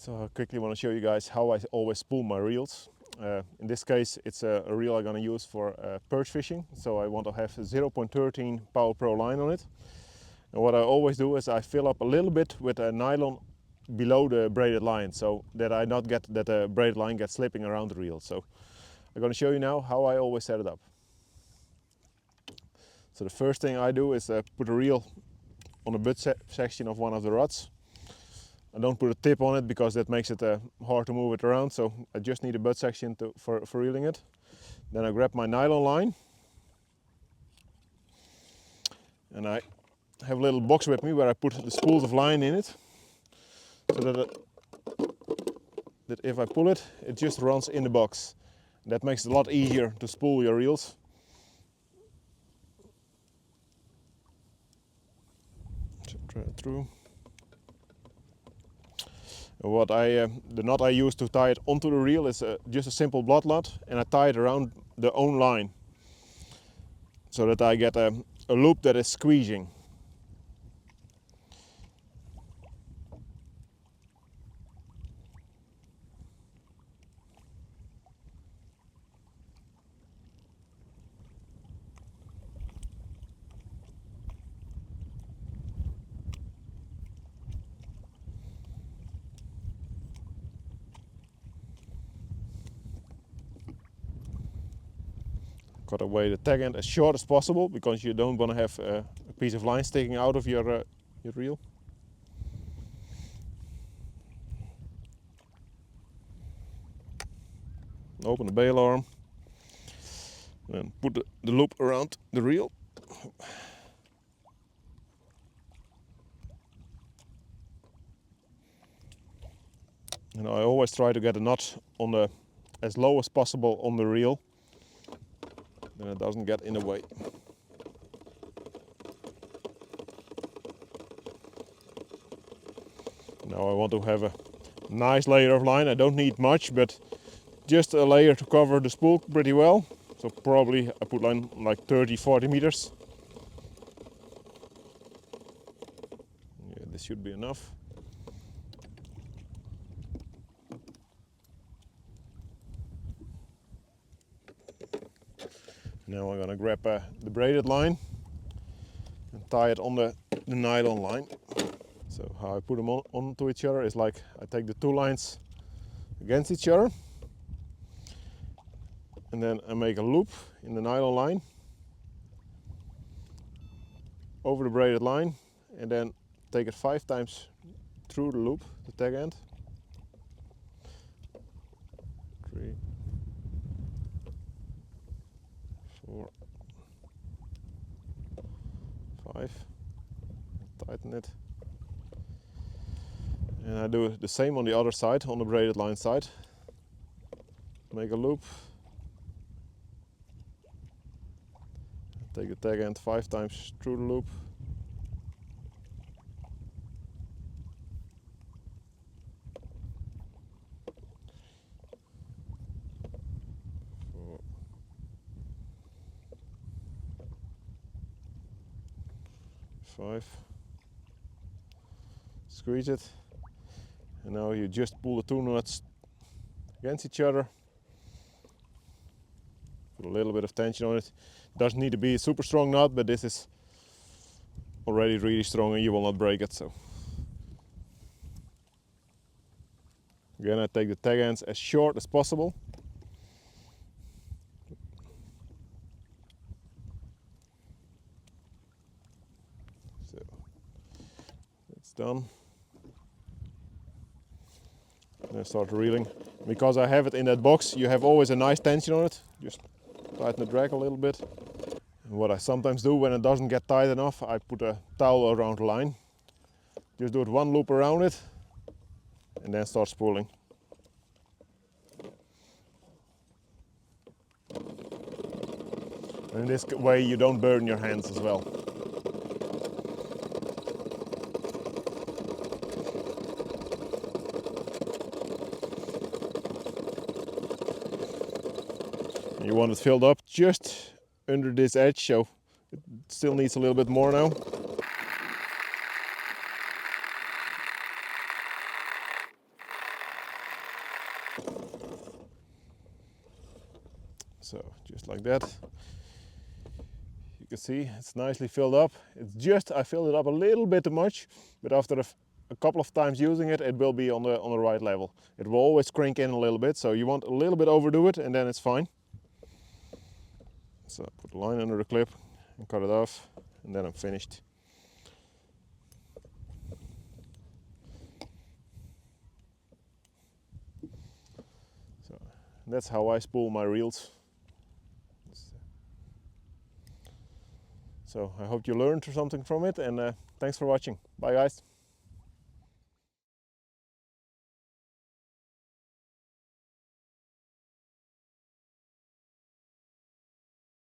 So I quickly want to show you guys how I always spool my reels. In this case it's a reel I'm going to use for perch fishing, so I want to have a 0.13 Power Pro line on it. And what I always do is I fill up a little bit with a nylon below the braided line, so that I not get that the braided line gets slipping around the reel. So I'm going to show you now how I always set it up. So the first thing I do is put a reel on the butt section of one of the rods. I don't put a tip on it because that makes it hard to move it around, so I just need a butt section for reeling it. Then I grab my nylon line and I have a little box with me where I put the spools of line in it, so that if I pull it, it just runs in the box. That makes it a lot easier to spool your reels. Try it through. The knot I use to tie it onto the reel is just a simple blood knot, and I tie it around the own line so that I get a loop that is squeezing. Cut away the tag end as short as possible because you don't want to have a piece of line sticking out of your reel. Open the bail arm and put the loop around the reel. And I always try to get a knot on the as low as possible on the reel, then it doesn't get in the way. Now I want to have a nice layer of line. I don't need much, but just a layer to cover the spool pretty well. So probably I put line like 30-40 meters. Yeah, this should be enough. Now I'm gonna grab the braided line and tie it on the nylon line. So how I put them onto each other is like I take the two lines against each other, and then I make a loop in the nylon line over the braided line, and then take it 5 times through the loop, the tag end. 3, 4, 5. Tighten it. And I do the same on the other side, on the braided line side. Make a loop. Take the tag end 5 times through the loop. Five. Squeeze it. And now you just pull the two knots against each other. Put a little bit of tension on it. Doesn't need to be a super strong knot, but this is already really strong and you will not break it. So again, I take the tag ends as short as possible. So it's done. And I start reeling. Because I have it in that box, you have always a nice tension on it. Just tighten the drag a little bit. And what I sometimes do when it doesn't get tight enough, I put a towel around the line. Just do it one loop around it and then start spooling. And in this way you don't burn your hands as well. You want it filled up just under this edge, so it still needs a little bit more now. So just like that. You can see it's nicely filled up. It's just I filled it up a little bit too much, but after a couple of times using it, it will be on the right level. It will always crank in a little bit, so you want a little bit overdo it, and then it's fine. So put the line under the clip and cut it off, and then I'm finished. So that's how I spool my reels. So I hope you learned something from it, and thanks for watching. Bye guys.